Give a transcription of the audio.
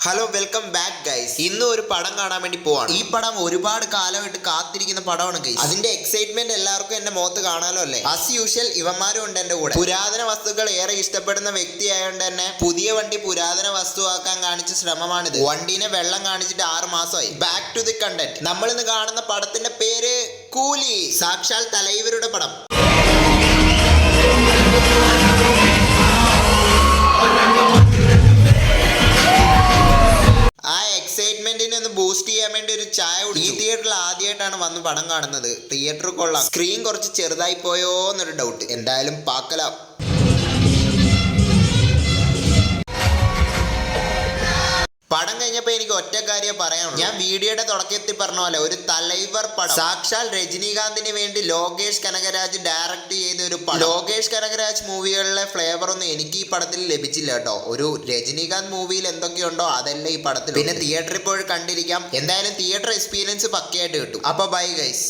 Hello welcome back guys. ഇന്ന് ഒരു പടം കാണാൻ വേണ്ടി പോവാണ്. ഈ പടം ഒരുപാട് കാലമായിട്ട് കാത്തിരിക്കുന്ന പടമാണ് ഗൈസ്. അതിന്റെ എക്സൈറ്റ്മെന്റ് എല്ലാവർക്കും എന്റെ മുഖത്ത് കാണാലോ അല്ലേ? ആസ് യൂഷ്വൽ ഇവന്മാരും ഉണ്ട് എന്റെ കൂടെ. പുരാതന വസ്തുക്കൾ ഏറെ ഇഷ്ടപ്പെടുന്ന വ്യക്തിയായോണ്ട് തന്നെ പുതിയ വണ്ടി പുരാതന വസ്തുവാക്കാൻ കാണിച്ച ശ്രമമാണിത്. വണ്ടീനെ വെള്ളം കാണിച്ചിട്ട് 6 മാസമായി. Back to the content. നമ്മൾ ഇന്ന് കാണുന്ന പടത്തിന്റെ പേര് കൂലി. സാക്ഷാൽ തലൈവരുടെ പടം. ആ എക്സൈറ്റ്മെന്റിനെ ഒന്ന് ബൂസ്റ്റ് ചെയ്യാൻ വേണ്ടി ഒരു ചായ കുടിച്ചു. ഈ തിയേറ്ററിൽ ആദ്യമായിട്ടാണ് വന്ന് പടം കാണുന്നത്. തിയേറ്റർ കൊള്ളാം. സ്ക്രീൻ കുറച്ച് ചെറുതായി പോയോ എന്നൊരു ഡൗട്ട്. എന്തായാലും പാക്കലാം. പടം കഴിഞ്ഞപ്പോൾ എനിക്ക് ഒറ്റ കാര്യം പറയാനുള്ളൂ. ഞാൻ വീഡിയോയുടെ തുടക്കത്തിൽ പറഞ്ഞ പോലെ ഒരു തലൈവർ പടം. സാക്ഷാൽ രജനീകാന്തിന് വേണ്ടി ലോകേഷ് കനകരാജ് ഡയറക്ട് ചെയ്ത ഒരു പടം. ലോകേഷ് കനകരാജ് മൂവികളിലെ ഫ്ലേവർ ഒന്നും എനിക്ക് ഈ പടത്തിൽ ലഭിച്ചില്ല കേട്ടോ. ഒരു രജനീകാന്ത് മൂവിയിൽ എന്തൊക്കെയുണ്ടോ അതെല്ലാം ഈ പടത്തിൽ. പിന്നെ തിയേറ്ററിൽ പോയി കണ്ടിരിക്കാം. എന്തായാലും തിയേറ്റർ എക്സ്പീരിയൻസ് പക്കയായിട്ട് കിട്ടും. അപ്പൊ ബൈ ഗൈസ്.